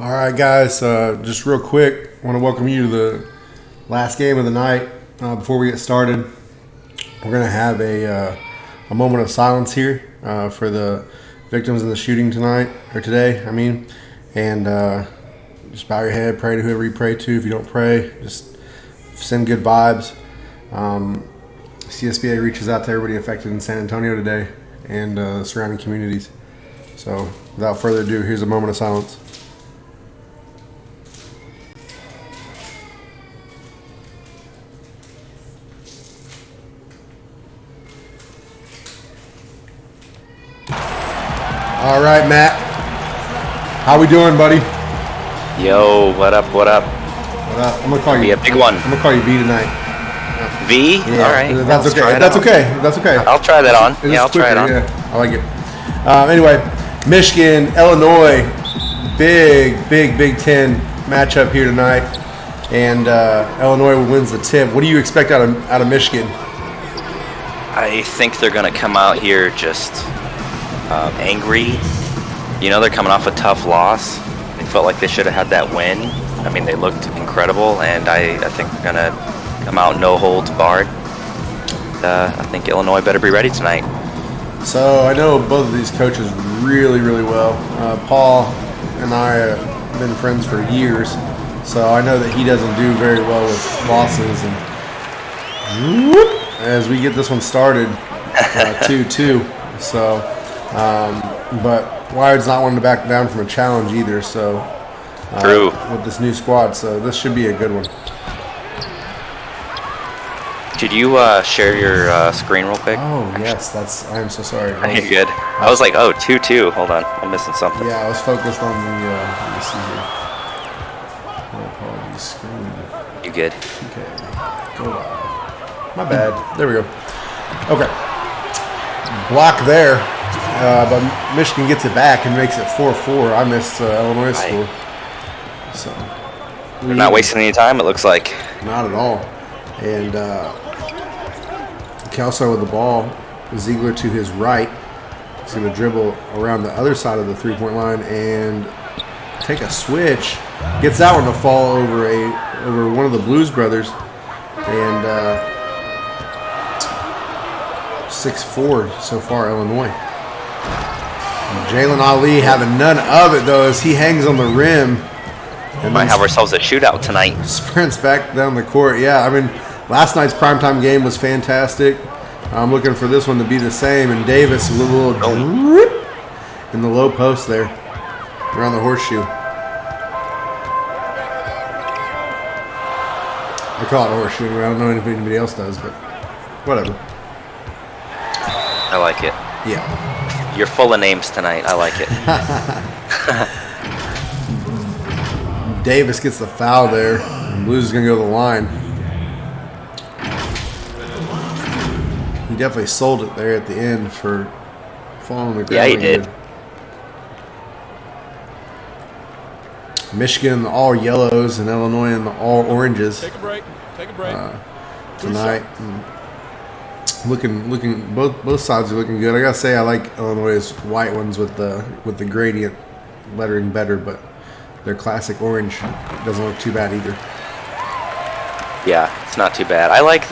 All right, guys, just real quick, I want to welcome you to the last game of the night. Before we get started, we're going to have a moment of silence here for the victims in the shooting today, and just bow your head, pray to whoever you pray to. If you don't pray, just send good vibes. CSBA reaches out to everybody affected in San Antonio today and surrounding communities. So without further ado, here's a moment of silence. All right, Matt. How we doing, buddy? Yo, what up? What up? I'm gonna call you. Be a big one. I'm gonna call you V tonight. V? Yeah, all right. That's okay. That's okay. That's okay. I'll try that on. Yeah, I'll try it on. Yeah, I like it. Anyway, Michigan, Illinois, big Ten matchup here tonight, and Illinois wins the tip. What do you expect out of Michigan? I think they're gonna come out here just angry. You know, they're coming off a tough loss. They felt like they should have had that win. I mean, they looked incredible, and I think they're gonna come out no holds barred. I think Illinois better be ready tonight. So I know both of these coaches really well. Paul and I have been friends for years, so I know that he doesn't do very well with losses. And as we get this one started, 2-2. So, but Wired's not wanting to back down from a challenge either. So, True. With this new squad, so this should be a good one. Could you share your screen real quick? Oh, yes, I am so sorry. You're good. I was like, oh, 2-2. Hold on, I'm missing something. Yeah, I was focused on the, let me see here. My apologies, screen. You good? Okay, go live. My bad. There we go. Okay. Block there, but Michigan gets it back and makes it 4-4. I missed Illinois' score. So We're not wasting any time, it looks like. Not at all. And Kelso with the ball. Ziegler to his right. He's going to dribble around the other side of the three-point line and take a switch. Gets that one to fall over one of the Blues brothers. And 6-4 so far, Illinois. Jalen Ali having none of it, though, as he hangs on the rim. We might have ourselves a shootout tonight. Sprints back down the court. Yeah, I mean, last night's primetime game was fantastic. I'm looking for this one to be the same. And Davis, a little drip in the low post there around the horseshoe. I call it horseshoe. I don't know if anybody else does, but whatever. I like it. Yeah. You're full of names tonight. I like it. Davis gets the foul there. Blues is going to go to the line. He definitely sold it there at the end for falling on the ground. Yeah, he did. Michigan in the all yellows and Illinois in the all oranges. Take a break. Tonight. Looking both sides are looking good. I gotta say I like Illinois' white ones with the gradient lettering better, but their classic orange doesn't look too bad either. Yeah, it's not too bad. I like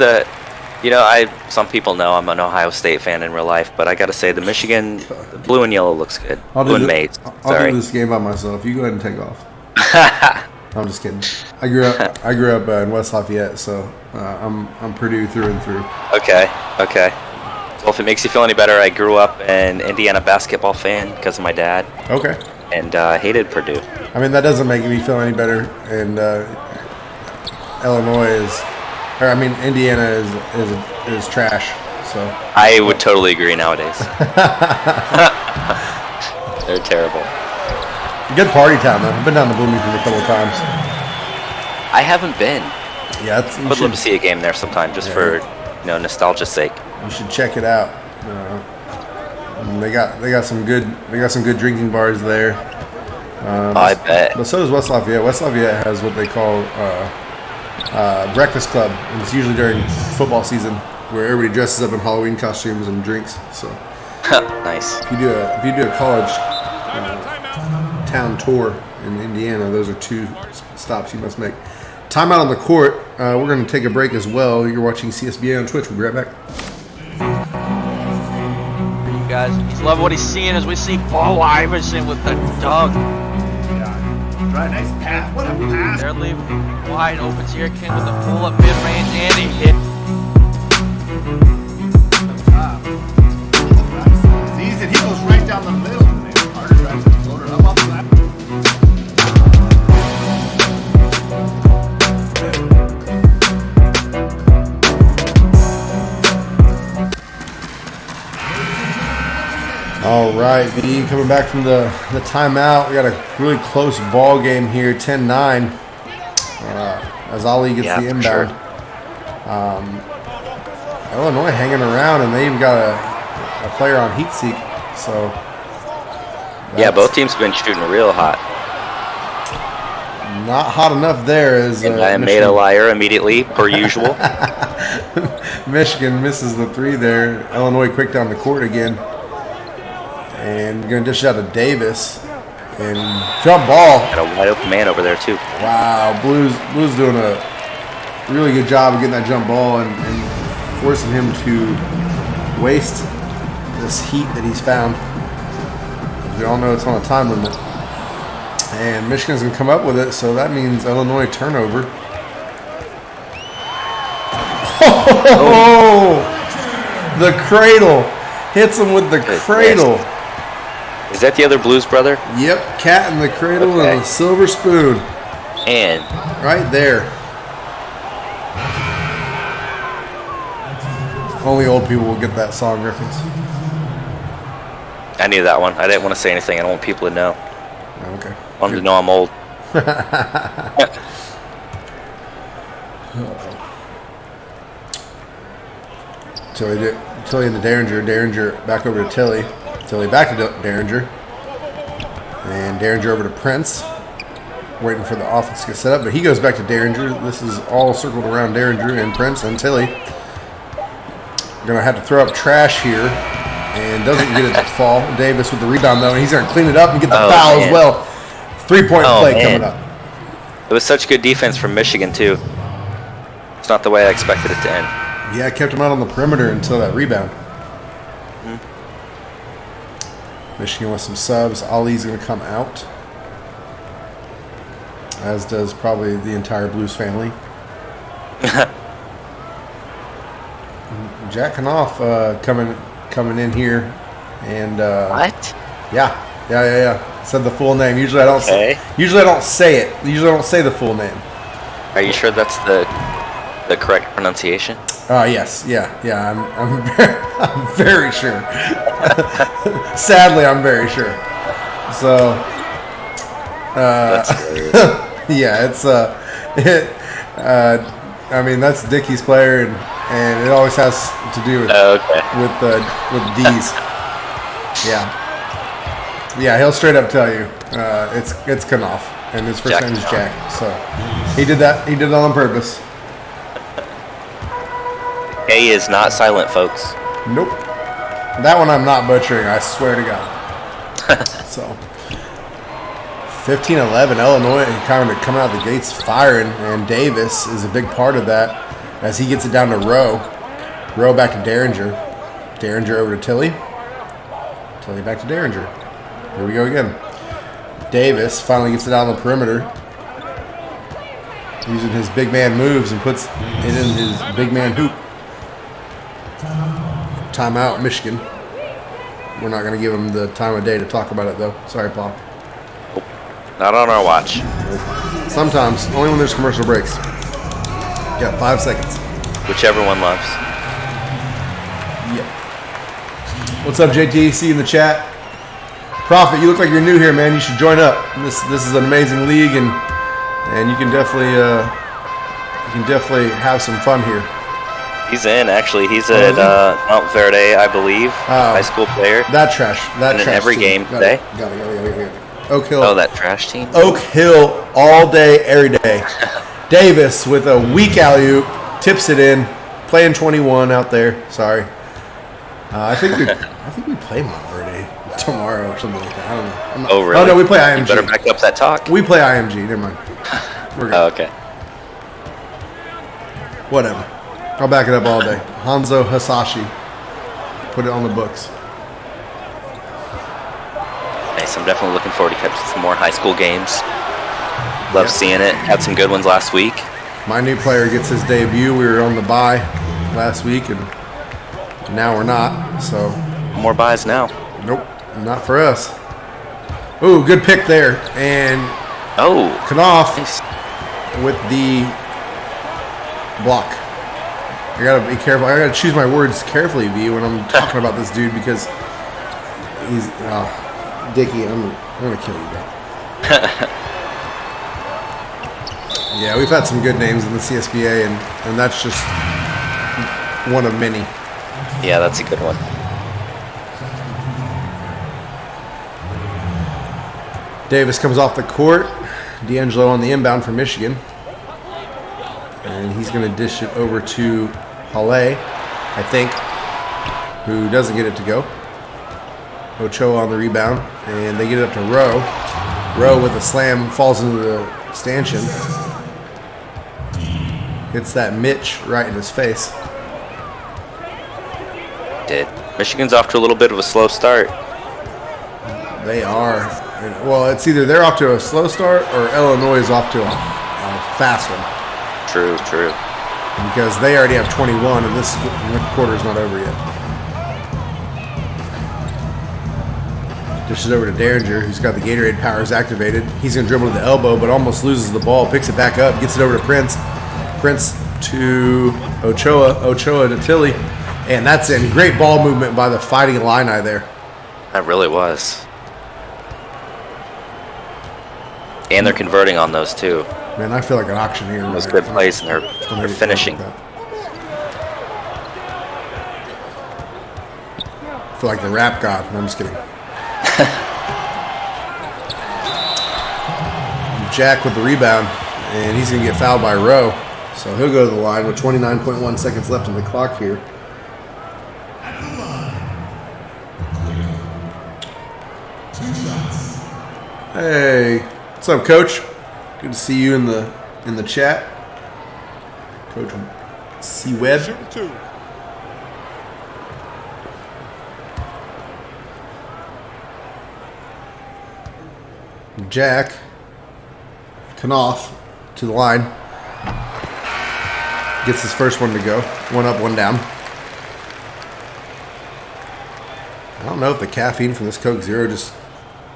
some people know I'm an Ohio State fan in real life, but I got to say the Michigan the blue and yellow looks good. Blue and maize. I'll do this game by myself. You go ahead and take off. I'm just kidding. I grew up in West Lafayette, so I'm Purdue through and through. Okay. Well, if it makes you feel any better, I grew up an Indiana basketball fan because of my dad. Okay. And hated Purdue. I mean, that doesn't make me feel any better. And Indiana is trash. So I would totally agree nowadays. They're terrible. Good party time, though. I've been down to Bloomington a couple of times. I haven't been. Yeah, I would love to see a game there sometime, just for nostalgia's sake. You should check it out. They got some good drinking bars there. I bet. But so does West Lafayette. West Lafayette has what they call breakfast club, and it's usually during football season where everybody dresses up in Halloween costumes and drinks. So nice. If you do a college town tour in Indiana, those are 2 stops you must make. Timeout on the court. We're going to take a break as well. You're watching CSBA on Twitch. We'll be right back. You guys, he's loving what he's seeing as we see Paul Iverson with the dunk. Yeah. Try a nice pass. What a pass. They're leaving wide open. Sierkin with the pull-up mid-range, and he hit. It's easy. He goes right down the middle. Carter drives his floater up off the lap. All right, B, coming back from the timeout. We got a really close ball game here, 10-9, as Ali gets the inbound. Sure. Illinois hanging around, and they even got a player on heat seek. So yeah, both teams have been shooting real hot. Not hot enough there. As and I made a liar immediately, per usual. Michigan misses the 3 there. Illinois quick down the court again. And going to dish it out to Davis. And jump ball. Got a wide open man over there, too. Wow. Blues doing a really good job of getting that jump ball and forcing him to waste this heat that he's found. We all know it's on a time limit. And Michigan's going to come up with it, so that means Illinois turnover. Oh! The cradle. Hits him with the cradle. Is that the other Blues brother? Yep, cat in the cradle and a silver spoon. And right there. Only old people will get that song reference. I knew that one. I didn't want to say anything. I don't want people to know. Okay. I want them to know I'm old. Tilly into Derringer. Derringer back over to Tilly. Tilly back to Derringer. And Derringer over to Prince. Waiting for the offense to get set up, but he goes back to Derringer. This is all circled around Derringer and Prince and Tilly. Going to have to throw up trash here. And doesn't get it to fall. Davis with the rebound, though, and he's going to clean it up and get the foul as well. 3-point play coming up. It was such good defense from Michigan, too. It's not the way I expected it to end. Yeah, kept him out on the perimeter until that rebound. Mm-hmm. Michigan with some subs. Ali's going to come out. As does probably the entire Blues family. Jack Knopf coming in here. And what? Yeah. Said the full name. Usually I don't say it. Usually I don't say the full name. Are you sure that's the correct pronunciation? Yes. Yeah. I'm very sure. Sadly, I'm very sure. So that's yeah, it's I mean, that's Dickey's player, and it always has to do with with D's. Yeah, he'll straight up tell you it's Knopf, and his first name is Jack. So he did that. He did it on purpose. A is not silent, folks. Nope. That one I'm not butchering. I swear to God. So 15-11. Illinois kind of coming out the gates firing, and Davis is a big part of that as he gets it down to Rowe. Rowe back to Derringer. Derringer over to Tilly. Tilly back to Derringer. Here we go again. Davis finally gets it out on the perimeter, using his big man moves and puts it in his big man hoop. Timeout, Michigan. We're not going to give him the time of day to talk about it, though. Sorry, Paul. Not on our watch. Sometimes, only when there's commercial breaks. Got 5 seconds. Whichever one loves. Yeah. What's up, JT? See you in the chat. Prophet, you look like you're new here, man. You should join up. This is an amazing league, and you can definitely have some fun here. He's in, actually. He's at Mount Verde, I believe. High school player. That trash. And in every game today. Got it. Oak Hill. Oh, that trash team? Oak Hill all day, every day. Davis with a weak alley-oop, tips it in, playing 21 out there. Sorry. I think we play Mount Verde tomorrow or something like that. I don't know. Oh, really? Oh, no, we play IMG. You better back up that talk. We play IMG. Never mind. We're good. Oh, okay. Whatever. I'll back it up all day. Hanzo Hasashi. Put it on the books. Nice. I'm definitely looking forward to catching some more high school games. Love seeing it. Had some good ones last week. My new player gets his debut. We were on the bye last week, and now we're not. So More buys now. nope, not for us. Ooh, good pick there. And Oh, Knopf nice. with the block. I gotta be careful. I gotta choose my words carefully, V, when I'm talking about this dude, because he's Dickie. I'm gonna kill you, bro. Yeah, we've had some good names in the CSBA, and that's just one of many. Yeah, that's a good one. Davis comes off the court. D'Angelo on the inbound for Michigan. And he's going to dish it over to Halle, I think, who doesn't get it to go. Ochoa on the rebound, and they get it up to Rowe. Rowe with a slam falls into the stanchion. Hits that Mitch right in his face. Did. Michigan's off to a little bit of a slow start. They are. Well, it's either they're off to a slow start or Illinois is off to a fast one. True. Because they already have 21, and this quarter's not over yet. Dishes over to Derringer, who's got the Gatorade powers activated. He's going to dribble to the elbow, but almost loses the ball. Picks it back up, gets it over to Prince. Prince to Ochoa. Ochoa to Tilly. And that's in. Great ball movement by the Fighting Illini there. That really was. And they're converting on those, too. Man, I feel like an auctioneer. Those good plays, and they're finishing. I feel like the rap god. No, I'm just kidding. Jack with the rebound, and he's going to get fouled by Rowe. So he'll go to the line with 29.1 seconds left on the clock here. Hey, what's up, Coach? Good to see you in the chat, Coach C. Webb. Jack Knopf to the line. Gets his first one to go. One up, one down. I don't know if the caffeine from this Coke Zero just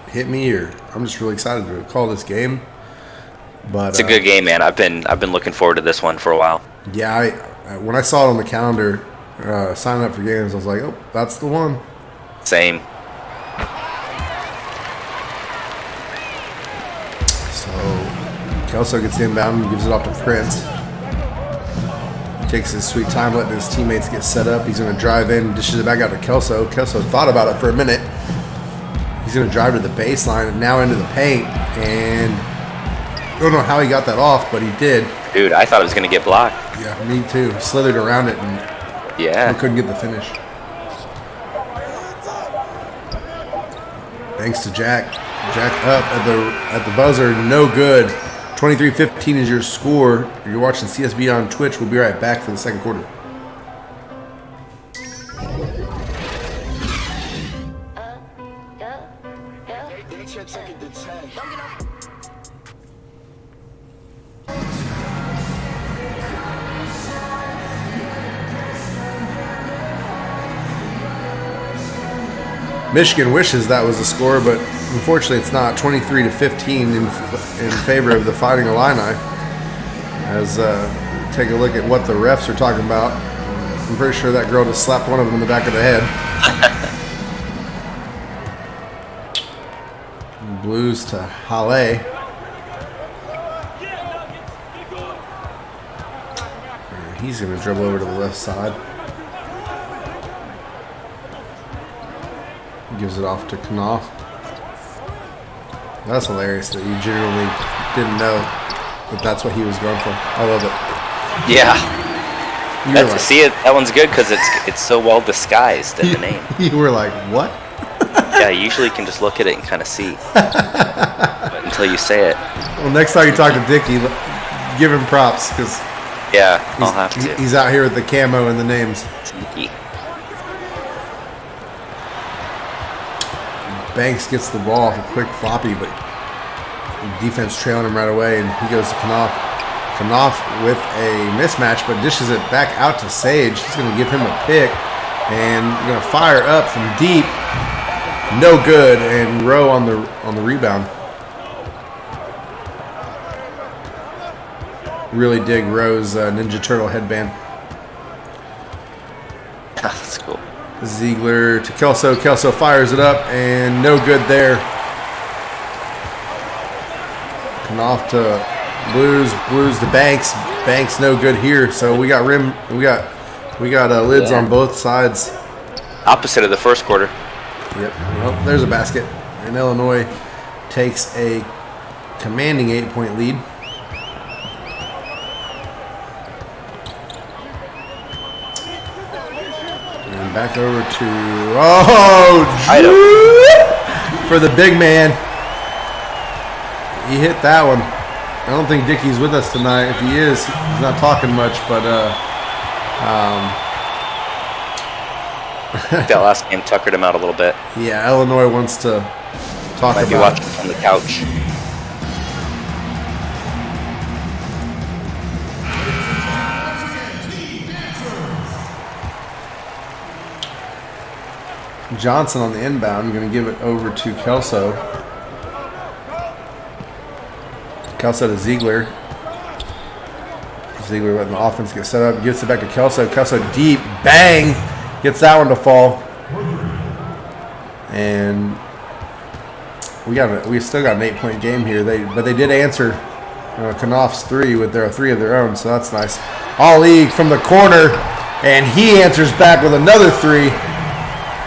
hit me, or I'm just really excited to call this game. But It's a good game, man. I've been looking forward to this one for a while. Yeah, I when I saw it on the calendar, signing up for games, I was like, oh, that's the one. Same. So Kelso gets the inbound and gives it off to Prince. Takes his sweet time letting his teammates get set up. He's going to drive in, dishes it back out to Kelso. Kelso thought about it for a minute. He's going to drive to the baseline and now into the paint. And I don't know how he got that off, but he did. Dude, I thought it was going to get blocked. Yeah, me too. Slithered around it and Yeah. couldn't get the finish. Thanks to Jack. Jack up at the buzzer, no good. 23-15 is your score. You're watching CSBA on Twitch. We'll be right back for the second quarter. Michigan wishes that was the score, but unfortunately it's not. 23-15 in favor of the Fighting Illini. As take a look at what the refs are talking about. I'm pretty sure that girl just slapped one of them in the back of the head. Blues to Halle. He's going to dribble over to the left side. Gives it off to Knopf. That's hilarious that you genuinely didn't know that that's what he was going for. I love it. Yeah. Like, see it. That one's good because it's so well disguised in the name. You were like, what? Yeah, usually you can just look at it and kind of see, but until you say it. Well, next time you talk to Dickie, give him props because yeah, I'll have to. He's out here with the camo and the names. Sneaky. Banks gets the ball off a quick floppy, but defense trailing him right away, and he goes to Knopf. Knopf with a mismatch, but dishes it back out to Sage. He's going to give him a pick, and going to fire up from deep. No good, and Rowe on the rebound. Really dig Rowe's Ninja Turtle headband. That's cool. Ziegler to Kelso. Kelso fires it up, and no good there. Knopf to Blues. Blues to Banks. Banks no good here. So we got rim. We got lids on both sides. Opposite of the first quarter. Yep. Well, there's a basket, and Illinois takes a commanding 8-point lead. And back over to for the big man. He hit that one. I don't think Dickie's with us tonight. If he is, he's not talking much, but that last game tuckered him out a little bit. Yeah, Illinois wants to talk Might about. be watching from the couch. Johnson on the inbound, going to give it over to Kelso. Kelso to Ziegler. Ziegler letting the offense get set up, gets it back to Kelso. Kelso deep, bang, gets that one to fall. And we still got an 8-point game here. But they did answer Knopf's three with their three of their own, so that's nice. Ali from the corner, and he answers back with another three.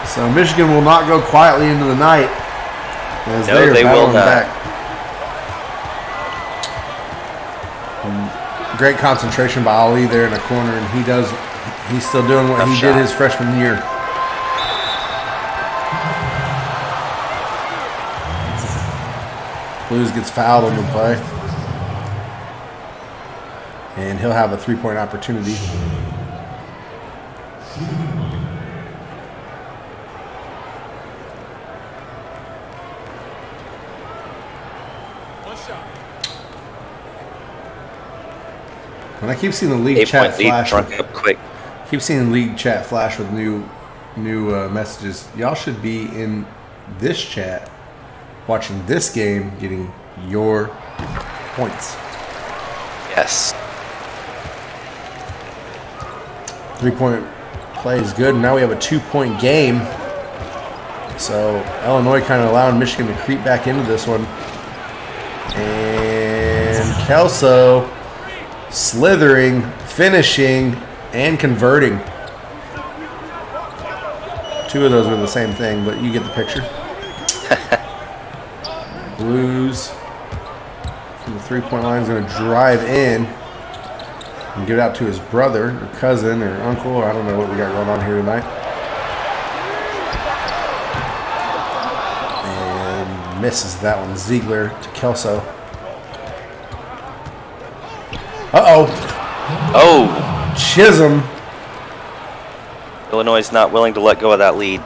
So Michigan will not go quietly into the night as No, they will not. back. Great concentration by Ali there in the corner, and he's still doing what he did his freshman year. Blues gets fouled on the play, and he'll have a 3-point opportunity. And I keep seeing the league chat flash. Drunk up quick. Keep seeing the league chat flash with new messages. Y'all should be in this chat, watching this game, getting your points. Yes. 3-point play is good. Now we have a 2-point game. So Illinois kind of allowing Michigan to creep back into this one. And Kelso slithering, finishing, and converting. Two of those were the same thing, but you get the picture. Blues from the 3-point line is going to drive in and give it out to his brother or cousin or uncle. I don't know what we got going on here tonight. And Misses that one. Ziegler to Kelso. Uh-oh. Oh, Chisholm. Illinois is not willing to let go of that lead.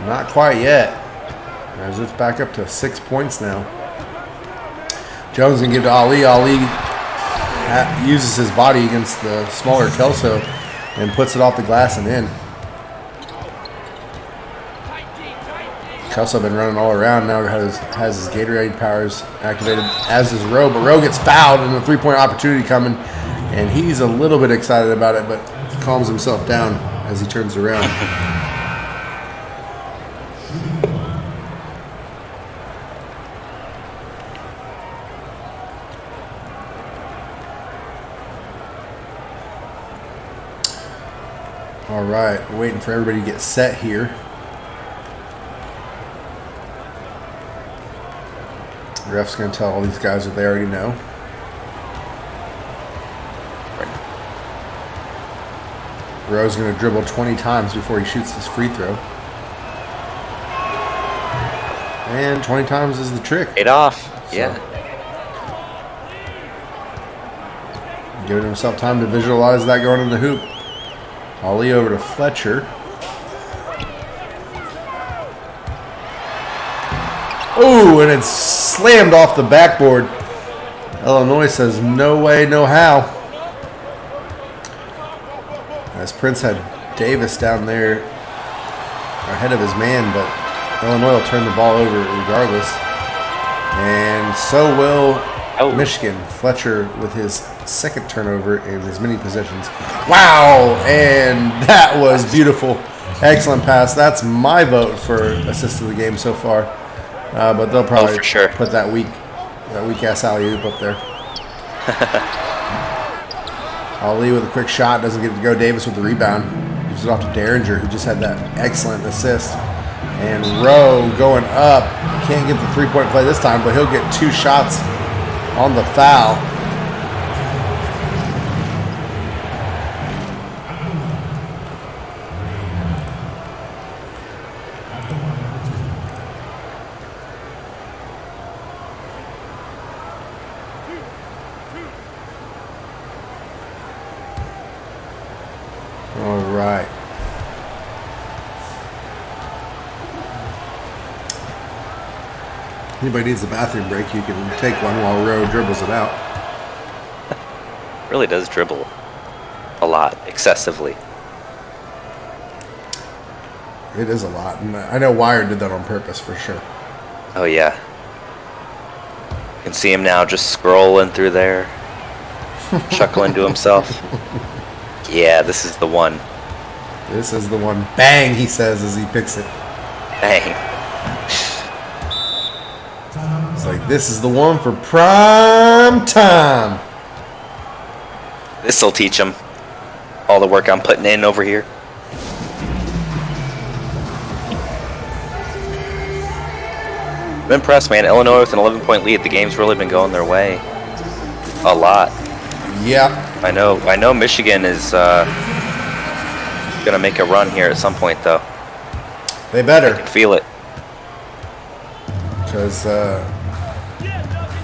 Not quite yet. As it's back up to 6 points now. Jones going to give to Ali. Ali uses his body against the smaller Kelso and puts it off the glass and in. Kelso been running all around now. Has his Gatorade powers activated, as is Rowe. But Rowe gets fouled and a three-point opportunity coming. And he's a little bit excited about it, but calms himself down as he turns around. All right, waiting for everybody to get set here. The ref's going to tell all these guys what they already know. Rowe's going to dribble 20 times before he shoots this free throw. And 20 times is the trick. Paid off. So, Yeah. giving himself time to visualize that going in the hoop. Ali over to Fletcher. Oh, and it's slammed off the backboard. Illinois says no way, no how. As Prince had Davis down there ahead of his man, but Illinois will turn the ball over regardless. And so will Michigan. Fletcher with his second turnover in as many possessions. Wow! And that was beautiful. Excellent pass. That's my vote for assist of the game so far. But they'll probably for sure. put that weak ass alley-oop up there. Ali with a quick shot, doesn't get to go. Davis with the rebound. Gives it off to Derringer, who just had that excellent assist. And Rowe going up. Can't get the three-point play this time, but he'll get two shots on the foul. All right. Anybody needs a bathroom break, you can take one while Rowe dribbles it out. Really does dribble a lot, excessively. It is a lot. And I know Wire did that on purpose for sure. Oh, yeah. You can see him now just scrolling through there, chuckling to himself. Yeah, this is the one. This is the one. Bang, he says as he picks it. Bang. It's like, this is the one for prime time. This'll teach him all the work I'm putting in over here. I'm impressed, man. Illinois with an 11-point lead. The game's really been going their way a lot. Yeah. I know Michigan is gonna make a run here at some point, though. They I better. can feel it. Because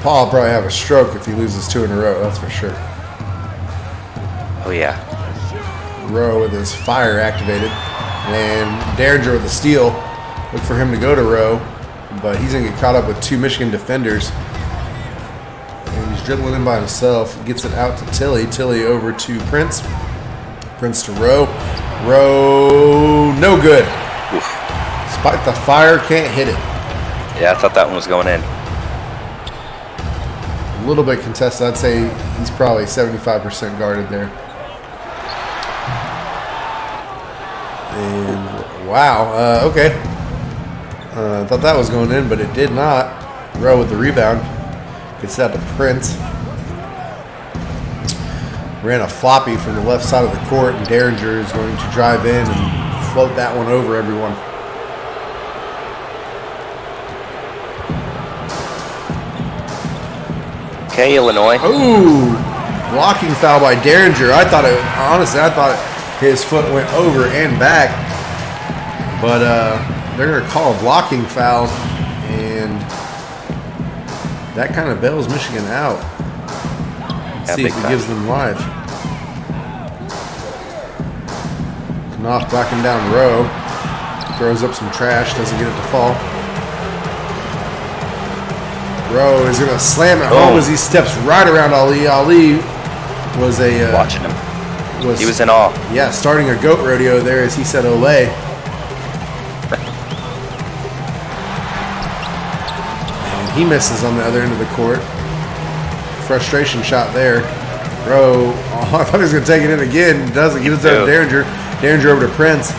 Paul will probably have a stroke if he loses two in a row, that's for sure. Oh yeah. Rowe with his fire activated. And Derringer with the steal. Look for him to go to Rowe. But he's going to get caught up with two Michigan defenders. And he's dribbling in by himself. Gets it out to Tilly. Tilly over to Prince. Prince to Rowe. Rowe, no good. Oof. Despite the fire, can't hit it. Yeah, I thought that one was going in. A little bit contested. I'd say he's probably 75% guarded there. And wow, okay. I thought that was going in, but it did not. Rowe with the rebound. Gets out to Prince. Ran a floppy from the left side of the court, and Derringer is going to drive in and float that one over everyone. Okay, Illinois. Ooh, blocking foul by Derringer. I thought his foot went over and back, but they're going to call a blocking foul, and that kind of bails Michigan out. Let's see if he gives them life. Knopf backing down Rowe. Throws up some trash, doesn't get it to fall. Rowe is going to slam it home as he steps right around Ali. Ali was watching him. He was in awe. Yeah, starting a goat rodeo there as he said Olay. And he misses on the other end of the court. Frustration shot there. Rowe, I thought he was going to take it in again. Doesn't. He does that to Derringer. Derringer over to Prince.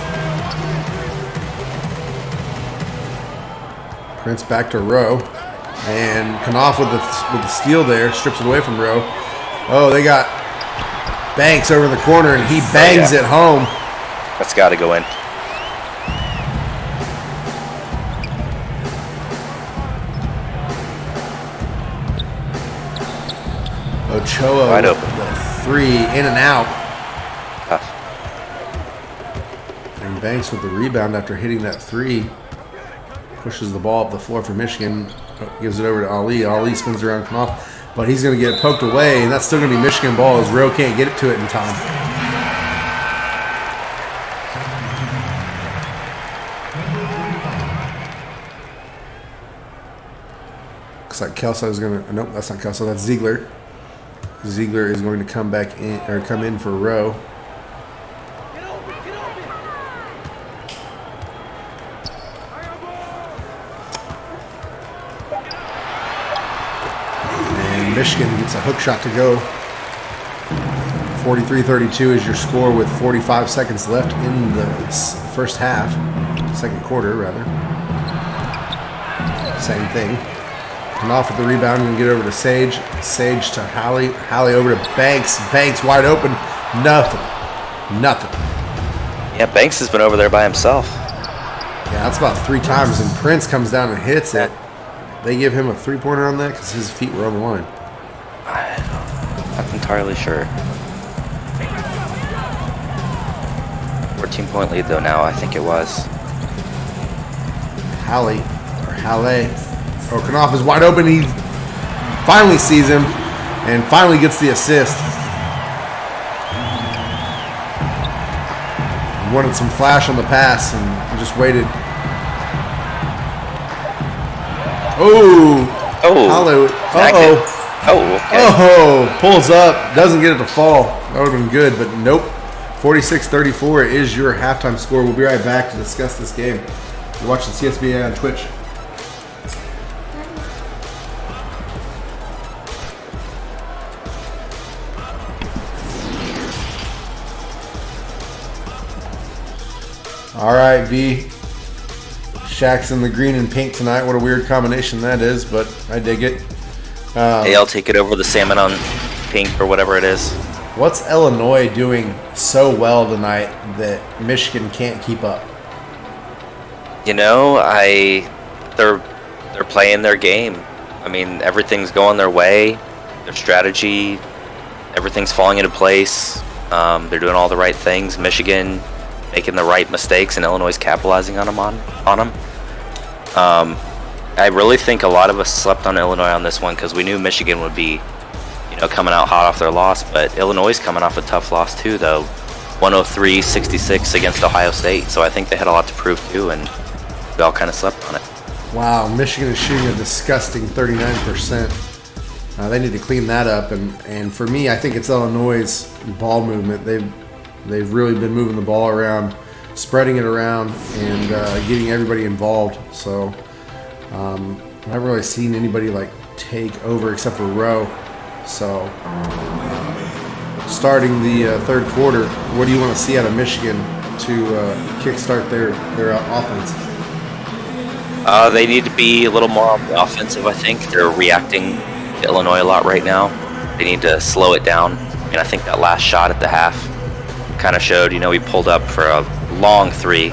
Prince back to Rowe. And Knopf with the steal there. Strips it away from Rowe. Oh, they got Banks over in the corner, and he bangs it home. That's got to go in. Ochoa wide open. The three, in and out. Tough. And Banks with the rebound after hitting that three. Pushes the ball up the floor for Michigan. Gives it over to Ali. Ali spins around Knopf. But he's going to get it poked away, and that's still going to be Michigan ball as Rowe can't get it to it in time. Looks like Kelso is going to. Nope, that's not Kelso. That's Ziegler. Ziegler is going to come back in or come in for Rowe. Michigan gets a hook shot to go. 43-32 is your score with 45 seconds left in the first half. Second quarter, rather. Same thing. Come off with the rebound and get over to Sage. Sage to Halley. Halley over to Banks. Banks wide open. Nothing. Yeah, Banks has been over there by himself. Yeah, that's about 3 times. And Prince comes down and hits it. They give him a three-pointer on that because his feet were on the line. I'm not entirely sure. 14-point lead though now, I think it was. Halley. Oh, Knopf is wide open. He finally sees him and finally gets the assist. He wanted some flash on the pass and just waited. Oh, Halley. Uh-oh. Oh, okay. Oh, pulls up, doesn't get it to fall. That would have been good, but nope. 46-34 is your halftime score. We'll be right back to discuss this game. You're watching CSBA on Twitch. All right, V. Shaq's in the green and pink tonight. What a weird combination that is, but I dig it. Hey, I'll take it over the salmon on pink or whatever it is. What's Illinois doing so well tonight that Michigan can't keep up? You know, they're playing their game. I mean, everything's going their way. Their strategy, everything's falling into place. They're doing all the right things. Michigan making the right mistakes, and Illinois is capitalizing on them. I really think a lot of us slept on Illinois on this one because we knew Michigan would be, coming out hot off their loss. But Illinois is coming off a tough loss too, though. 103-66 against Ohio State. So I think they had a lot to prove too, and we all kind of slept on it. Wow, Michigan is shooting a disgusting 39%. They need to clean that up, and for me, I think it's Illinois' ball movement. They've really been moving the ball around, spreading it around, and getting everybody involved. So I haven't really seen anybody take over except for Rowe. So starting the third quarter, what do you want to see out of Michigan to kickstart their offense? They need to be a little more on the offensive, I think. They're reacting to Illinois a lot right now. They need to slow it down. And I think that last shot at the half kind of showed, he pulled up for a long three.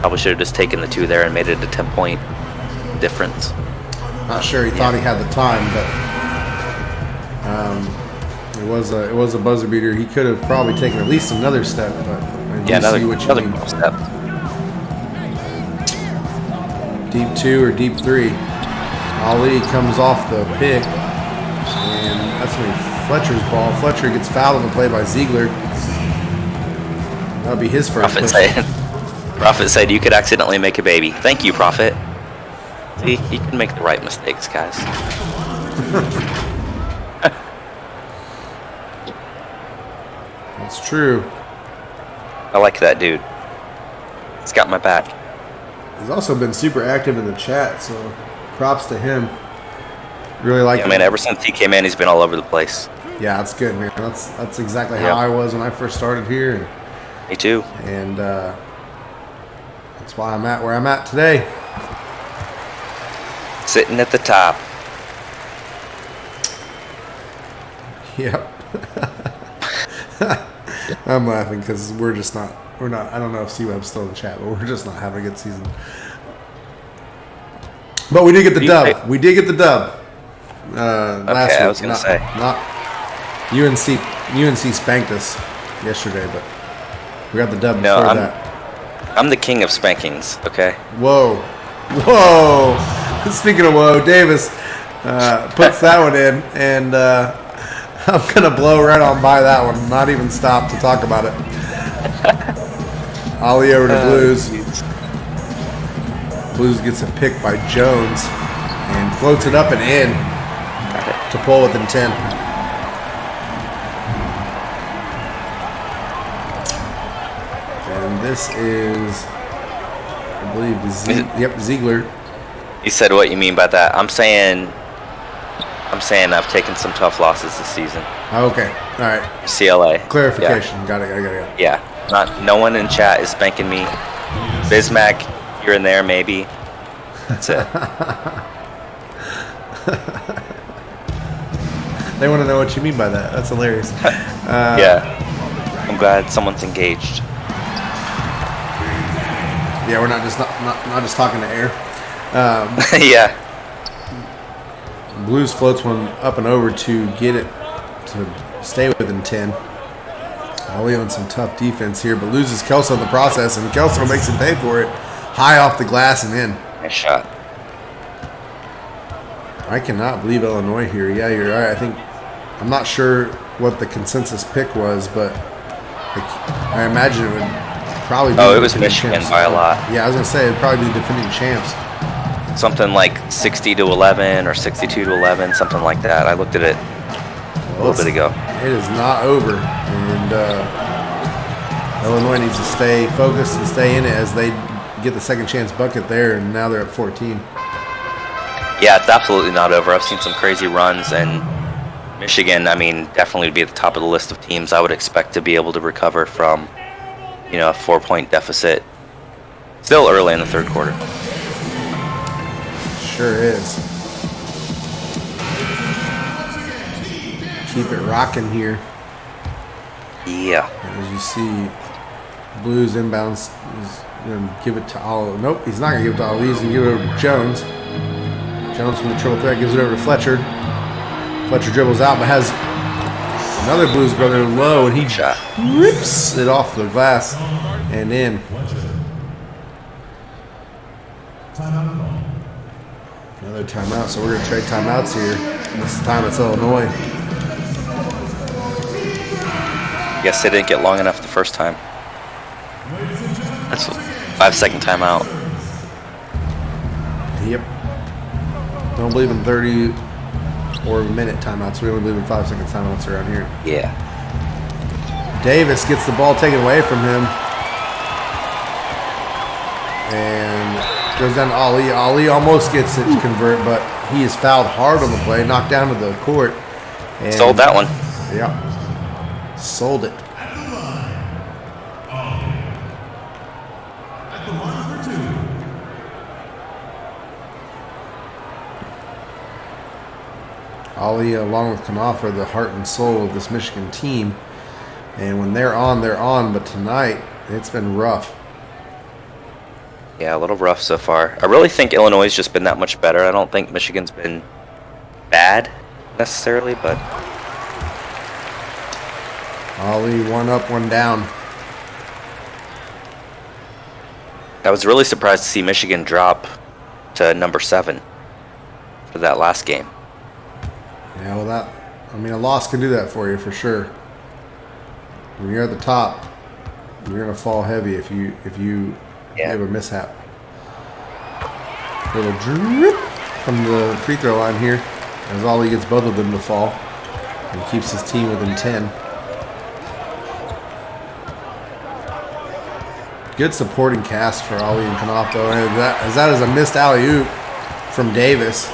Probably should have just taken the two there and made it a 10-point difference. Not sure he thought he had the time, but it was a buzzer beater. He could have probably taken at least another step, but I do see what you mean. Step. Deep two or deep three. Ali comes off the pick, and that's going to be Fletcher's ball. Fletcher gets fouled on the play by Ziegler. That'll be his first Prophet said you could accidentally make a baby. Thank you, Prophet. See, you can make the right mistakes, guys. That's true. I like that dude. He's got my back. He's also been super active in the chat, so props to him. Really like I mean, ever since he came in, he's been all over the place. Yeah, that's good, man. That's exactly how I was when I first started here. Me too. And that's why I'm at where I'm at today. Sitting at the top. Yep. I'm laughing because we're not. I don't know if C-Web's still in the chat, but we're just not having a good season. But we did get the dub. We did get the dub. Last week. I was gonna say. Not UNC spanked us yesterday, but we got the dub before that. I'm the king of spankings. Okay. Whoa. Speaking of whoa, Davis puts that one in, and I'm gonna blow right on by that one. Not even stop to talk about it. Ollie over to Blues. Blues gets a pick by Jones and floats it up and in to pull within 10. And this is, I believe, Ziegler. You said what you mean by that. I'm saying I've taken some tough losses this season. Okay. All right. CLA. Clarification. Yeah. Got it. Yeah. No one in chat is spanking me. Bismack here and there, maybe. That's it. They want to know what you mean by that. That's hilarious. Yeah. I'm glad someone's engaged. Yeah, we're not just talking to air. Yeah. Blues floats one up and over to get it to stay within 10. Ollie on some tough defense here, but loses Kelso in the process, and Kelso makes him pay for it. High off the glass and in. Nice shot. I cannot believe Illinois here. Yeah, you're right. I'm not sure what the consensus pick was, but I imagine it would probably be. Oh, it was Michigan champs by a lot. Yeah, I was going to say it'd probably be the defending champs. Something like 60-11 or 62-11, something like that. I looked at it a little bit ago. It is not over, and Illinois needs to stay focused and stay in it as they get the second chance bucket there, and now they're at 14. Yeah, it's absolutely not over. I've seen some crazy runs, and Michigan, I mean, definitely would be at the top of the list of teams I would expect to be able to recover from, a 4-point deficit. Still early in the third quarter. Sure is. Keep it rocking here. Yeah. As you see, Blues inbounds is going to give it to Ali. Nope, he's not going to give it to Ali. He's going to give it over to Jones. Jones from the triple threat gives it over to Fletcher. Fletcher dribbles out, but has another Blues brother low, and he rips it off the glass and in. Another timeout, so we're going to trade timeouts here. This time it's Illinois. Guess they didn't get long enough the first time. That's a 5-second timeout. Yep. Don't believe in 30 or minute timeouts. We only believe in 5-second timeouts around here. Yeah. Davis gets the ball taken away from him. And goes down to Ali. Ali almost gets it to convert, but he is fouled hard on the play, knocked down to the court. And sold that one. Yeah. Sold it. Ali, along with Knopf, are the heart and soul of this Michigan team. And when they're on, they're on. But tonight, it's been rough. Yeah, a little rough so far. I really think Illinois has just been that much better. I don't think Michigan's been bad necessarily, but Ali, one up, one down. I was really surprised to see Michigan drop to number 7 for that last game. Yeah, well, a loss can do that for you for sure. When you're at the top, you're gonna fall heavy if you have a mishap. Little drip from the free throw line here, as Ali gets both of them to fall and keeps his team within 10. Good supporting cast for Ali and Knopf though, and that is a missed alley-oop from Davis.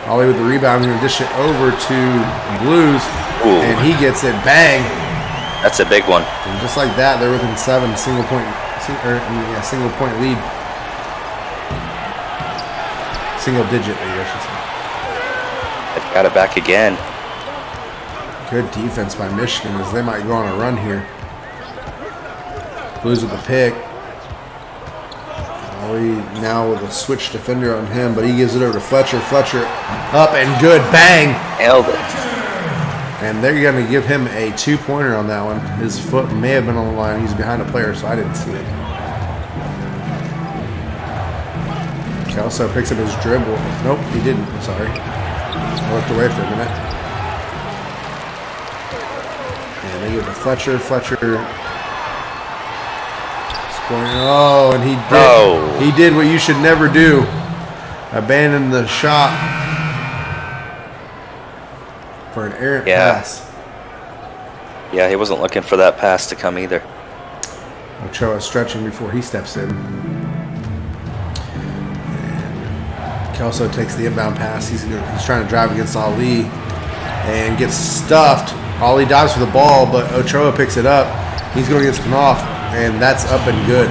Ali with the rebound, going to dish it over to Blues, and he gets it. Bang! That's a big one. And just like that, they're within 7, single point lead. Single digit lead, I should say. They've got it back again. Good defense by Michigan as they might go on a run here. Blues with the pick. Ali now with a switch defender on him, but he gives it over to Fletcher. Fletcher up and good. Bang! Nailed it. And they're going to give him a 2-pointer on that one. His foot may have been on the line. He's behind a player, so I didn't see it. Kelso picks up his dribble. Nope, he didn't. I'm sorry. I looked away for a minute. And they give it to Fletcher. Fletcher. Oh, and he did what you should never do. Abandon the shot for an errant pass. Yeah, he wasn't looking for that pass to come either. Ochoa stretching before he steps in. And Kelso takes the inbound pass. He's trying to drive against Ali and gets stuffed. Ali dives for the ball, but Ochoa picks it up. He's going against Knopf, and that's up and good.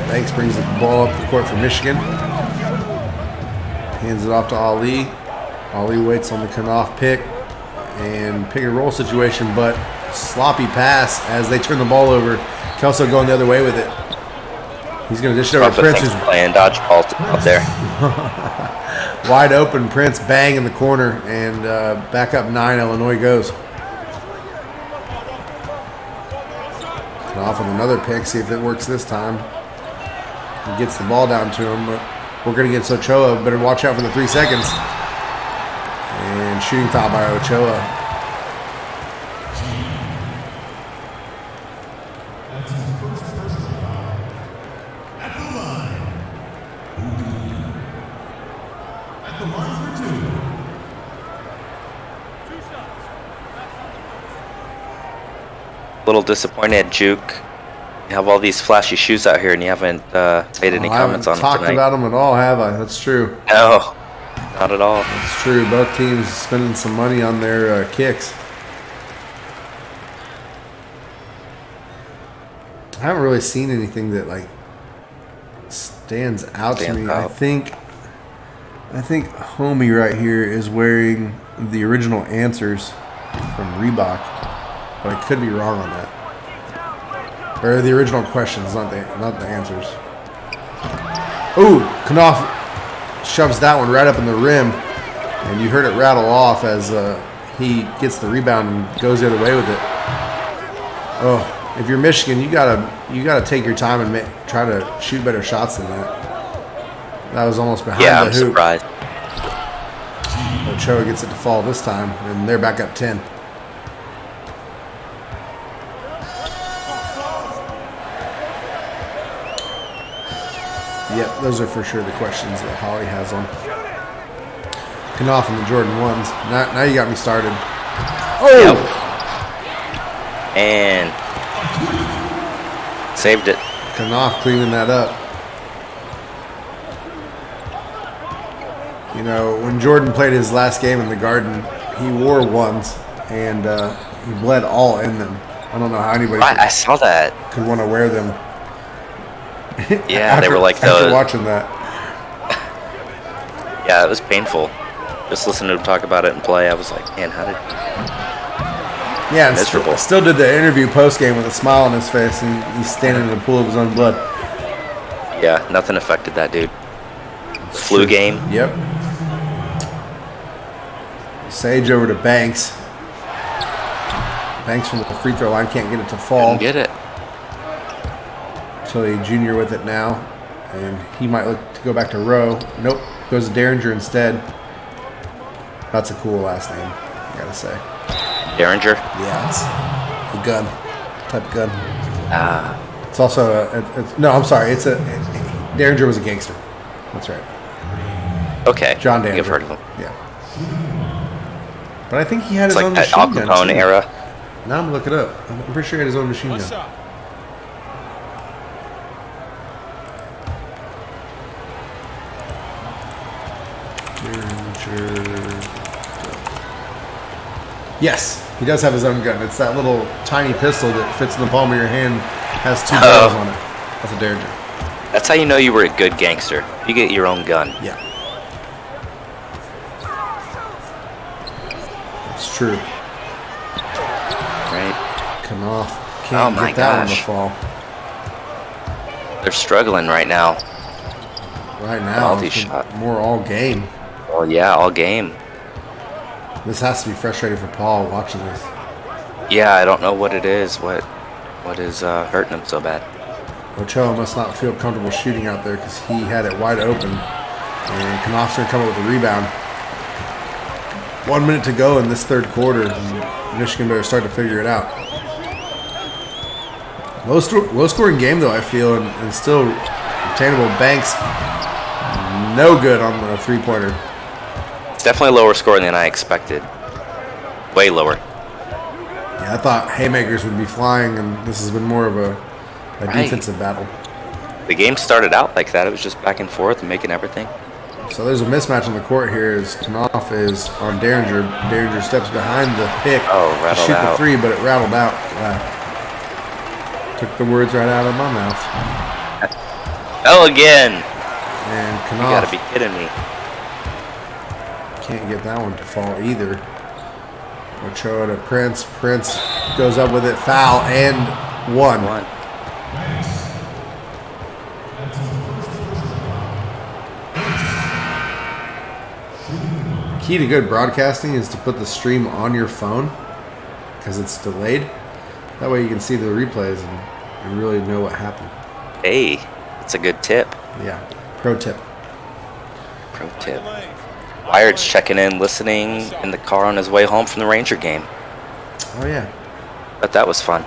Banks brings the ball up the court for Michigan. Hands it off to Ali. Ali waits on the Knopf pick and pick and roll situation, but sloppy pass as they turn the ball over. Kelso going the other way with it. He's going to dish it over to Prince, who's playing dodgeball out there. wide open. Prince bang in the corner, and back up 9. Illinois goes. Off with another pick. See if it works this time. He gets the ball down to him, but we're going to get Ochoa. Better watch out for the 3 seconds. And shooting foul by Ochoa. Little disappointed, Juke. You have all these flashy shoes out here, and you haven't made any comments on them tonight. I haven't talked about them at all, have I? That's true. No, not at all. That's true. Both teams spending some money on their kicks. I haven't really seen anything that like stands out to me. I think Homie right here is wearing the original answers from Reebok, but I could be wrong on that. Or the original questions, not the answers. Ooh, Knopf shoves that one right up in the rim, and you heard it rattle off as he gets the rebound and goes the other way with it. Oh, if you're Michigan, you gotta take your time and try to shoot better shots than that. That was almost behind the hoop. Surprised. Ochoa gets it to fall this time, and they're back up 10. Yep, those are for sure the questions that Holly has on. Knopf and the Jordan 1s. Now you got me started. Oh! Yep. And saved it. Knopf cleaning that up. You know, when Jordan played his last game in the Garden, he wore 1s, and he bled all in them. I don't know how anybody I saw that. could want to wear them. Yeah, they were like after watching that. Yeah, it was painful. Just listening to him talk about it and play, I was like, man, how did... Yeah, and miserable. still did the interview post-game with a smile on his face, and he's standing in a pool of his own blood. Yeah, nothing affected that dude. Flu game. Yep. Sage over to Banks. Banks from the free throw line can't get it to fall. Didn't get it. Tilly Jr. with it now, and he might look to go back to Rowe. Nope, goes to Derringer instead. That's a cool last name, I gotta say. Derringer? Yeah, it's a gun, type of gun. Ah. It's also no, I'm sorry. Derringer was a gangster. That's right. Okay. John Derringer. You've heard of him. Yeah. But I think he had It's his like own that Al machine gun Capone too. era. Now I'm gonna look it up. I'm pretty sure he had his own machine gun. Derringer. Yes, he does have his own gun. It's that little tiny pistol that fits in the palm of your hand, has 2 barrels on it. That's a Derringer. That's how you know you were a good gangster. You get your own gun. Yeah. It's true. Right? Come off. Can't my get that one to gosh. fall. They're struggling right now. Right now, All these it's been shots. more all game. Well, yeah, all game. This has to be frustrating for Paul watching this. Yeah, I don't know what it is. What is hurting him so bad? Ochoa must not feel comfortable shooting out there because he had it wide open. And Knopf's going to come up with a rebound. 1 minute to go in this third quarter. Michigan better start to figure it out. Low scoring game, though, I feel, and still attainable. Banks, no good on the three-pointer. It's definitely lower scoring than I expected. Way lower. Yeah, I thought haymakers would be flying, and this has been more of a Right. defensive battle. The game started out like that. It was just back and forth and making everything. So there's a mismatch on the court here as Knopf is on Derringer. Derringer steps behind the pick Oh, to rattled shoot the out. three, but it rattled out. Took the words right out of my mouth. Oh, again! And You gotta Knopf be kidding me. can't get that one to fall either. Ochoa to Prince. Prince goes up with it. Foul and one. Key to good broadcasting is to put the stream on your phone because it's delayed. That way you can see the replays and really know what happened. Hey, that's a good tip. Yeah, pro tip. Pro tip. Wired's checking in, listening in the car on his way home from the Ranger game. Oh yeah. But that was fun.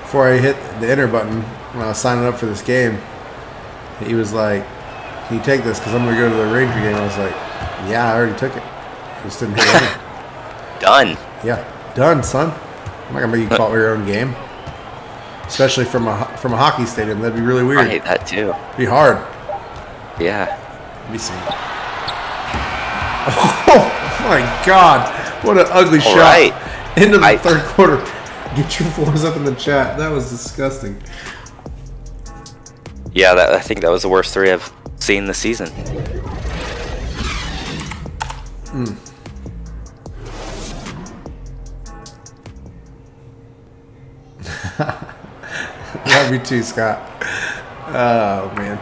Before I hit the enter button when I was signing up for this game, he was like, "Can you take this? Because I'm going to go to the Ranger game." I was like, "Yeah, I already took it. I just didn't hit enter." Done. Yeah, done, son. I'm not gonna make you call your own game, especially from a hockey stadium. That'd be really weird. I hate that too. Be hard. Yeah. Be some. Oh my God! What an ugly All shot right. into the third quarter. Get your floors up in the chat. That was disgusting. Yeah, I think that was the worst three I've seen this season. Love you too, Scott. Oh man,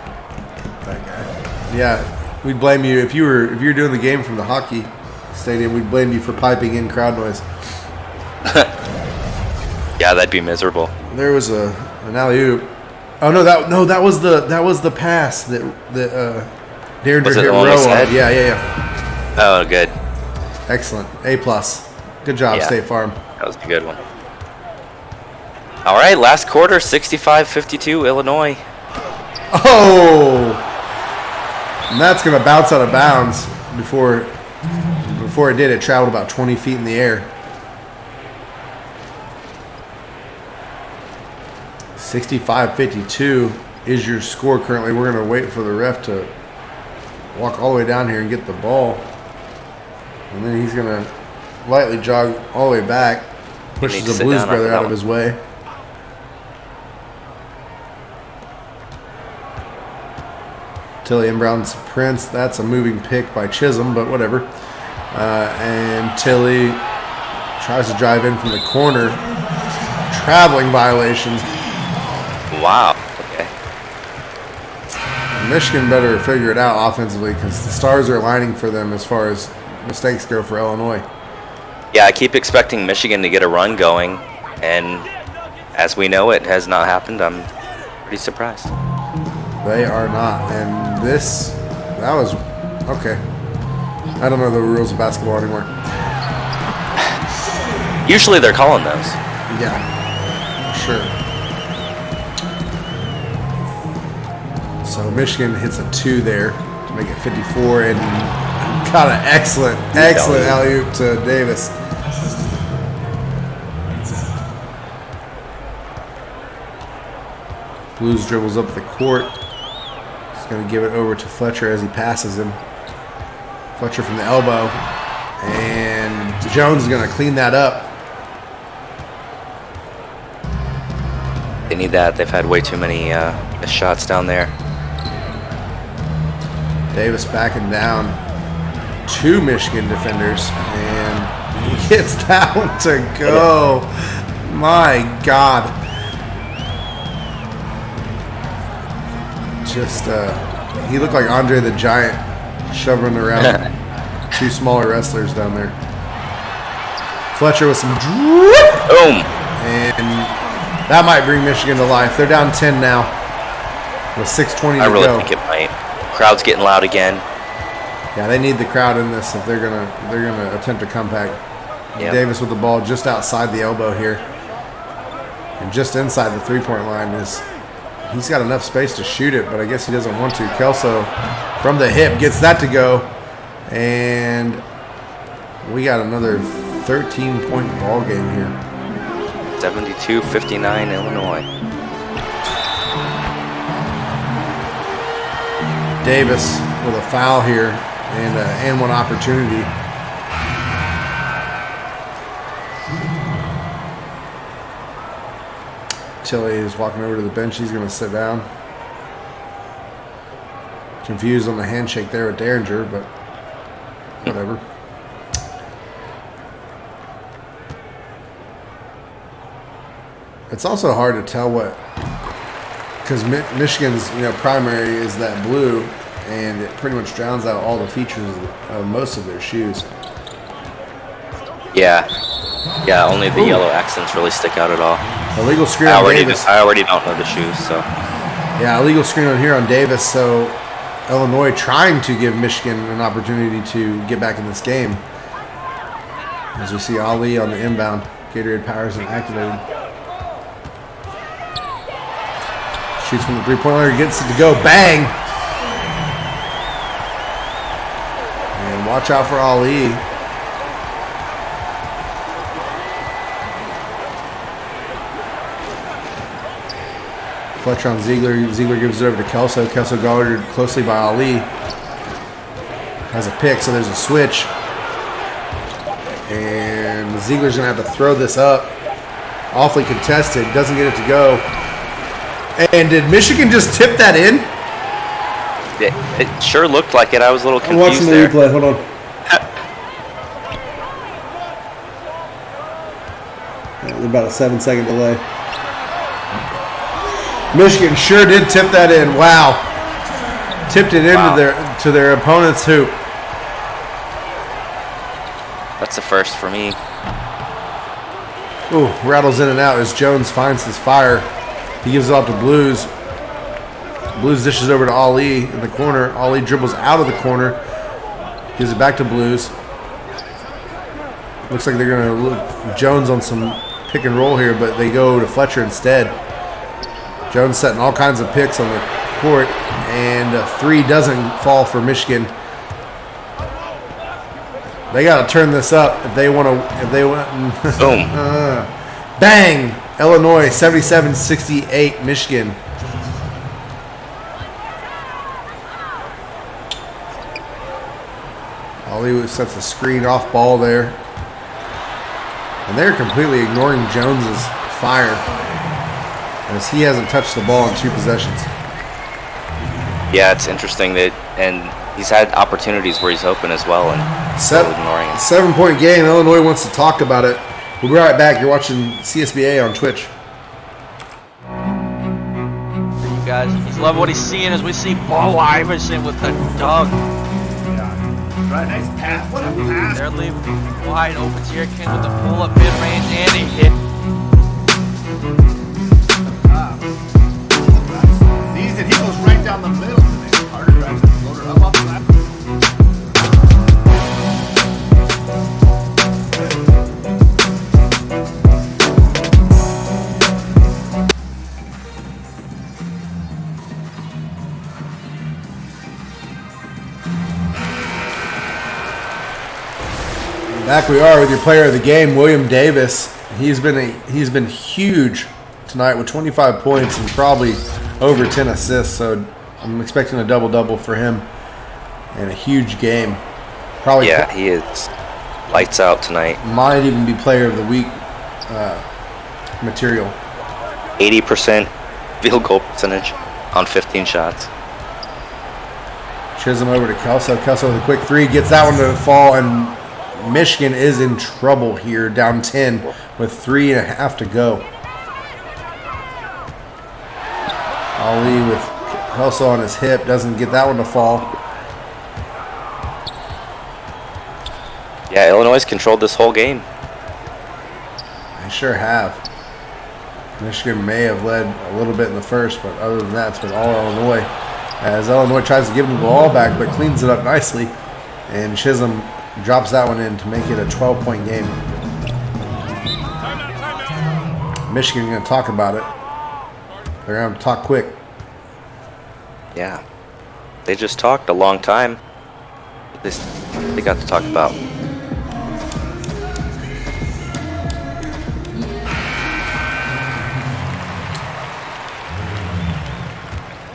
that guy. Yeah, we'd blame you if you were doing the game from the hockey stadium. We'd blame you for piping in crowd noise. Yeah, that'd be miserable. There was an alley oop. Oh no, that was the pass that Derringer Was it hit the one Rowe with on. Sed? Yeah. Oh, good. Excellent. A+. Good job, Yeah. State Farm. That was a good one. All right, last quarter, 65-52, Illinois. Oh! And that's going to bounce out of bounds before it did. It traveled about 20 feet in the air. 65-52 is your score currently. We're going to wait for the ref to walk all the way down here and get the ball. And then he's going to lightly jog all the way back. Pushes to the sit Blues down brother after out that of one. his way. Tilly inbounds Prince. That's a moving pick by Chisholm, but whatever. And Tilly tries to drive in from the corner. Traveling violations. Wow. Okay. Michigan better figure it out offensively because the stars are aligning for them as far as mistakes go for Illinois. Yeah, I keep expecting Michigan to get a run going, and as we know, it has not happened. I'm Pretty surprised. They are not. And that was, okay. I don't know the rules of basketball anymore. Usually they're calling those. Yeah, sure. So Michigan hits a 2 there to make it 54, and got an excellent alley-oop to Davis. Blues dribbles up the court. He's going to give it over to Fletcher as he passes him. Fletcher from the elbow. And Jones is going to clean that up. They need that. They've had way too many missed shots down there. Davis backing down 2 Michigan defenders. And he gets that one to go. My God. Just, he looked like Andre the Giant shoving around 2 smaller wrestlers down there. Fletcher with some Boom. and that might bring Michigan to life. They're down 10 now with 6:20 to I really go. think it might. Crowd's getting loud again. Yeah, they need the crowd in this if they're gonna attempt a comeback. Yep. Davis with the ball just outside the elbow here, and just inside the 3-point line is. He's got enough space to shoot it, but I guess he doesn't want to. Kelso from the hip gets that to go, and we got another 13-point ball game here. 72-59 Illinois. Davis with a foul here and one opportunity. Tilly is walking over to the bench. He's going to sit down. Confused on the handshake there with Derringer, but whatever. It's also hard to tell what, because Michigan's primary is that blue, and it pretty much drowns out all the features of most of their shoes. Yeah, only the yellow accents really stick out at all. Illegal screen on Davis. I already don't know the shoes, so. Yeah, illegal screen on here on Davis. So Illinois trying to give Michigan an opportunity to get back in this game. As we see Ali on the inbound. Gatorade powers and activated. Shoots from the 3-point line, gets it to go. Bang! And watch out for Ali. Fletcher on Ziegler. Ziegler gives it over to Kelso. Kelso guarded closely by Ali. Has a pick, so there's a switch. And Ziegler's going to have to throw this up. Awfully contested. Doesn't get it to go. And did Michigan just tip that in? It sure looked like it. I was a little I'm confused watching the there. replay. Hold on. About a 7-second delay. Michigan sure did tip that in. Wow. Tipped it into their opponent's hoop. That's a first for me. Ooh, rattles in and out as Jones finds his fire. He gives it off to Blues. Blues dishes over to Ali in the corner. Ali dribbles out of the corner. Gives it back to Blues. Looks like they're going to look Jones on some pick and roll here, but they go to Fletcher instead. Jones setting all kinds of picks on the court, and a 3 doesn't fall for Michigan. They got to turn this up if they want to. Boom. Bang! Illinois 77-68 Michigan. Ali sets a screen off ball there. And they're completely ignoring Jones's fire, as he hasn't touched the ball in 2 possessions. Yeah, it's interesting that, and he's had opportunities where he's open as well, and still ignoring it. 7-point game. Illinois wants to talk about it. We'll be right back. You're watching CSBA on Twitch. You guys, he's loving what he's seeing as we see Paul Iverson with the dunk. Right, nice pass. What a pass. They're leaving wide open. Sierkin with the pull-up mid-range, and he hit. Back we are with your player of the game, William Davis. He's been huge tonight with 25 points and probably over 10 assists. So I'm expecting a double-double for him and a huge game. Probably. Yeah, he is lights out tonight. Might even be player of the week material. 80% field goal percentage on 15 shots. Chisholm over to Kelso. Kelso with a quick three. Gets that one to fall, and Michigan is in trouble here, down 10 with 3.5 to go. Ali with Kelso on his hip. Doesn't get that one to fall. Yeah, Illinois has controlled this whole game. They sure have. Michigan may have led a little bit in the first, but other than that, it's been all Illinois. As Illinois tries to give them the ball back, but cleans it up nicely. And Chisholm drops that one in to make it a 12-point game. Michigan going to talk about it. They're going to talk quick. Yeah. They just talked a long time. They got to talk about.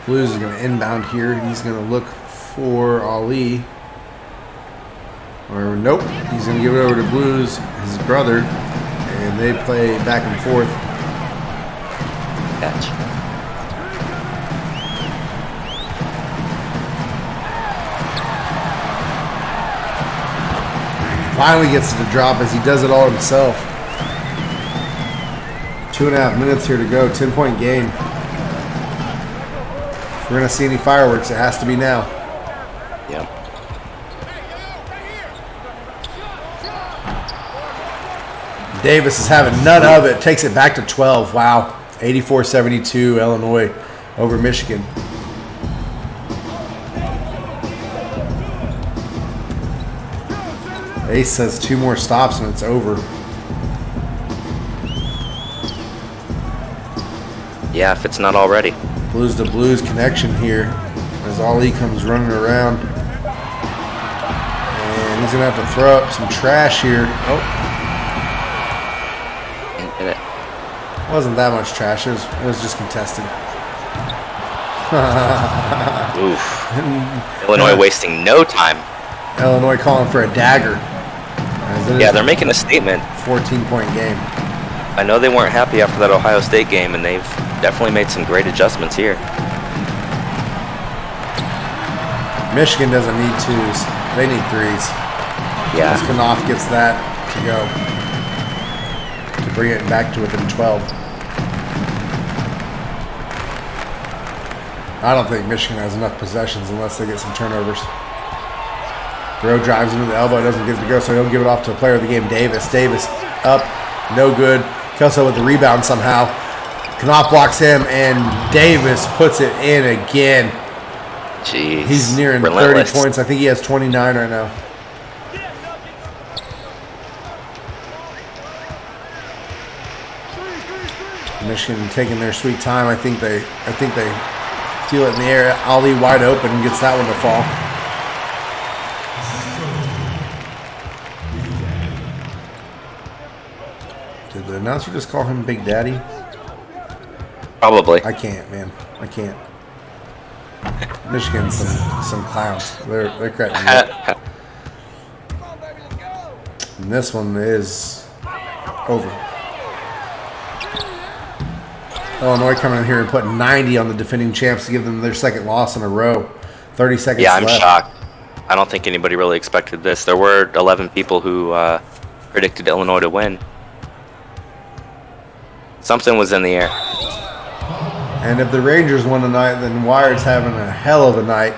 Blues is going to inbound here. He's going to look for Ali. Or nope. He's going to give it over to Blues, his brother. And they play back and forth. Catch. Finally gets to the drop as he does it all himself. 2.5 minutes here to go. 10-point game. If we're going to see any fireworks, it has to be now. Yep. Davis is having none of it. Takes it back to 12. Wow. 84-72 Illinois over Michigan. Ace says 2 more stops and it's over. Yeah, if it's not already. Blues to Blues connection here as Ali comes running around. And he's going to have to throw up some trash here. Oh. And it Wasn't that much trash. It was just contested. Oof. Illinois wasting no time. Illinois calling for a dagger. Yeah, they're making a statement. 14-point game. I know they weren't happy after that Ohio State game, and they've definitely made some great adjustments here. Michigan doesn't need 2s. They need 3s. Yeah. Knopf gets that to go. To bring it back to within 12. I don't think Michigan has enough possessions unless they get some turnovers. Rowe drives into the elbow, doesn't get it to go, so he'll give it off to the player of the game, Davis. Davis up, no good. Kelso with the rebound somehow. Knopf blocks him, and Davis puts it in again. Jeez. He's nearing Relentless. 30 points. I think he has 29 right now. Michigan taking their sweet time. I think they feel it in the air. Ali wide open and gets that one to fall. Did the announcer just call him Big Daddy? Probably. I can't, man. I can't. Michigan's some clowns. They're cracking me up. And this one is over. Illinois coming in here and putting 90 on the defending champs to give them their second loss in a row. 30 seconds Yeah, I'm left. shocked. I don't think anybody really expected this. There were 11 people who predicted Illinois to win. Something was in the air. And if the Rangers won tonight, then Wired's having a hell of a night.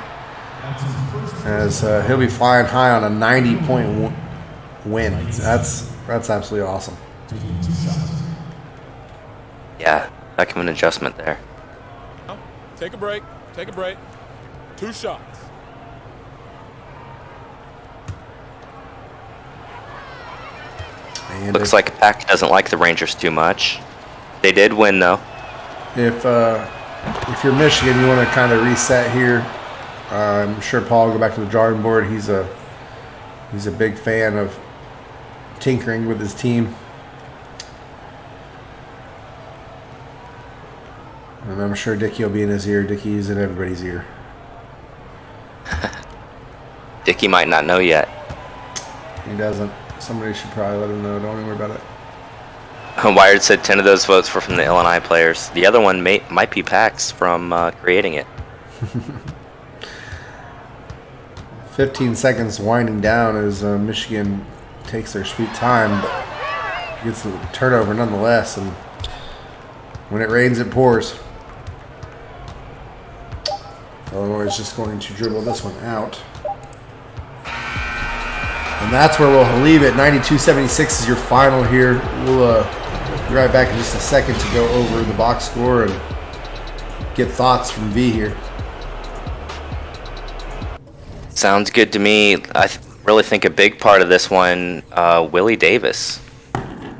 As he'll be flying high on a 90-point win. That's absolutely awesome. Yeah, heck of an adjustment there. Take a break. Take a break. 2 shots. And Looks like Pack doesn't like the Rangers too much. They did win, though. If you're Michigan, you want to kind of reset here. I'm sure Paul will go back to the drawing board. He's a big fan of tinkering with his team. And I'm sure Dickie will be in his ear. Dickie's in everybody's ear. Dickie might not know yet. He doesn't. Somebody should probably let him know. Don't even worry about it. Wired said 10 of those votes were from the Illinois players. The other one might be Pax from creating it. 15 seconds winding down as Michigan takes their sweet time, but gets the turnover nonetheless. And when it rains, it pours. Illinois is just going to dribble this one out. And that's where we'll leave it. 92-76 is your final here. We'll be right back in just a second to go over the box score and get thoughts from V here. Sounds good to me. I really think a big part of this one, Willie Davis.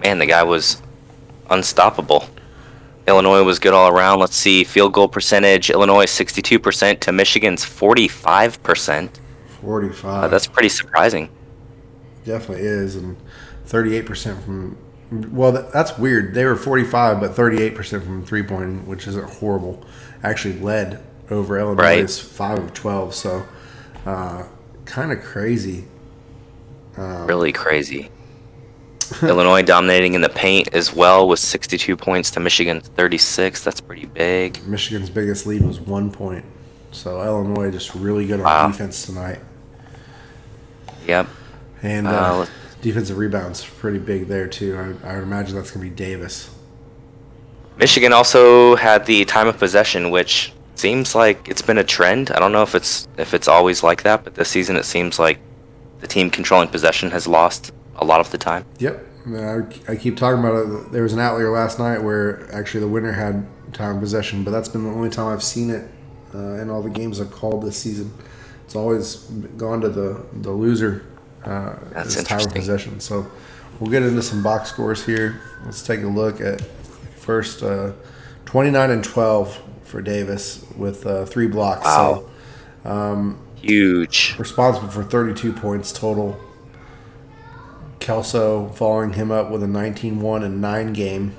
Man, the guy was unstoppable. Illinois was good all around. Let's see, field goal percentage. Illinois 62% to Michigan's 45%. 45. That's pretty surprising. Definitely is. And 38% from... Well, that's weird. They were 45, but 38% from three-point, which isn't horrible. Actually led over Illinois' 5 of 12, so... kind of crazy. Really crazy. Illinois dominating in the paint as well with 62 points to Michigan's 36. That's pretty big. Michigan's biggest lead was 1 point. So Illinois just really good on defense tonight. Yep. And defensive rebounds pretty big there too. I would imagine that's going to be Davis. Michigan also had the time of possession, which seems like it's been a trend. I don't know if it's always like that, but this season it seems like the team controlling possession has lost a lot of the time. Yep. I keep talking about it. There was an outlier last night where actually the winner had time of possession, but that's been the only time I've seen it in all the games I've called this season. It's always gone to the loser. That's this time of interesting. possession. So we'll get into some box scores here. Let's take a look at first 29 and 12 for Davis with 3 blocks. Wow. So, huge. Responsible for 32 points total. Kelso following him up with a 19-1 and 9 game.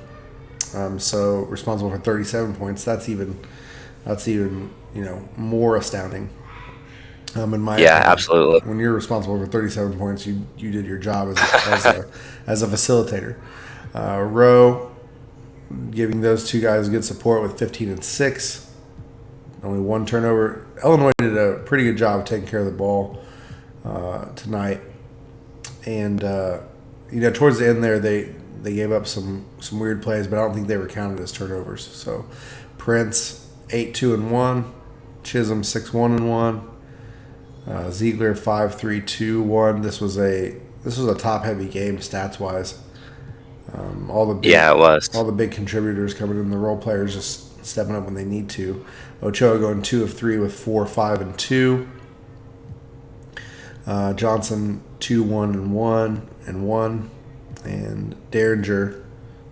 So responsible for 37 points. That's even more astounding. In my opinion. Absolutely. When you're responsible for 37 points, you did your job as a facilitator. Rowe giving those two guys good support with 15 and 6. Only 1 turnover. Illinois did a pretty good job of taking care of the ball tonight. And towards the end there, they gave up some weird plays, but I don't think they were counted as turnovers. So Prince 8-2 and 1, Chisholm 6-1 and 1, Ziegler 5-3-2-1. This was a top heavy game stats wise. It was. All the big contributors coming in, the role players just stepping up when they need to. Ochoa going 2 of 3 with 4, 5, and 2. Johnson 2-1 and 1, and Derringer,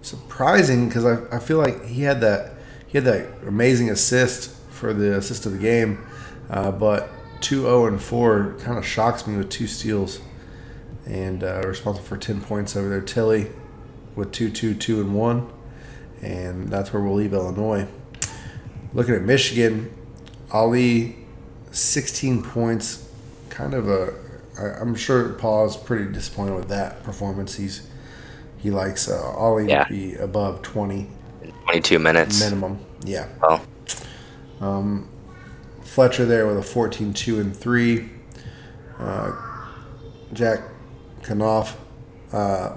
surprising because I feel like he had that amazing assist for the assist of the game, but 2-0 and 4 kind of shocks me with 2 steals, and responsible for 10 points over there. Tilly with 2-2 and 1, and that's where we'll leave Illinois. Looking at Michigan, Ali 16 points. I'm sure Paul is pretty disappointed with that performance. He likes Ollie to be above 20. 22 minutes. Minimum, yeah. Oh. Fletcher there with a 14-2 and 3. Jack Knopf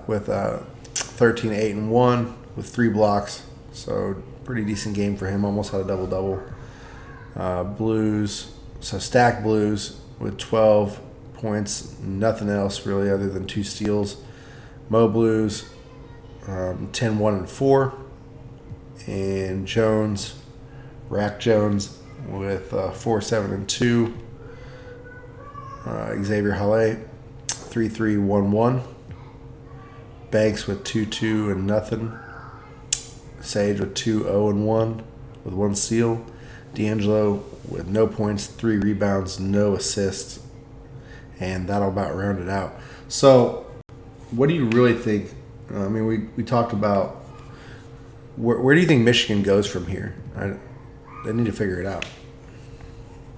with 13-8 and 1 with 3 blocks. So pretty decent game for him. Almost had a double-double. Stack Blues with 12 points, nothing else really other than 2 steals. Mo Blues 10-1 and 4, and Rack Jones with 4-7 and 2. Xavier Halle 3-3-1-1. Banks with 2-2 and nothing. Sage with 2-0 and 1 with 1 steal. D'Angelo with no points, 3 rebounds, no assists, and that'll about round it out. So what do you really think? I mean, we talked about where do you think Michigan goes from here? They need to figure it out.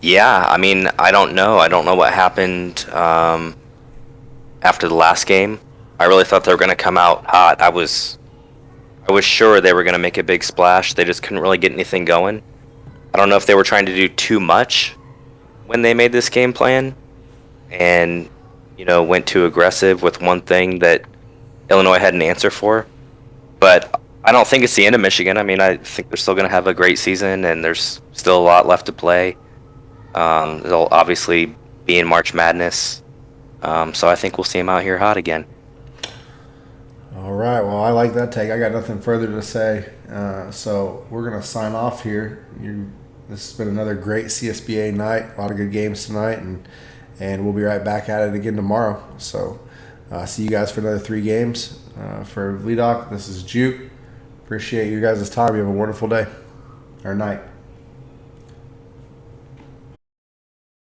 Yeah, I mean, I don't know. I don't know what happened after the last game. I really thought they were going to come out hot. I was sure they were going to make a big splash. They just couldn't really get anything going. I don't know if they were trying to do too much when they made this game plan and, went too aggressive with one thing that Illinois had an answer for. But I don't think it's the end of Michigan. I mean, I think they're still going to have a great season, and there's still a lot left to play. They'll obviously be in March Madness. So I think we'll see them out here hot again. All right. Well, I like that take. I got nothing further to say. So we're going to sign off here. This has been another great CSBA night. A lot of good games tonight, and we'll be right back at it again tomorrow. So see you guys for another 3 games. For VDoc, this is Juke. Appreciate you guys' time. You have a wonderful day or night.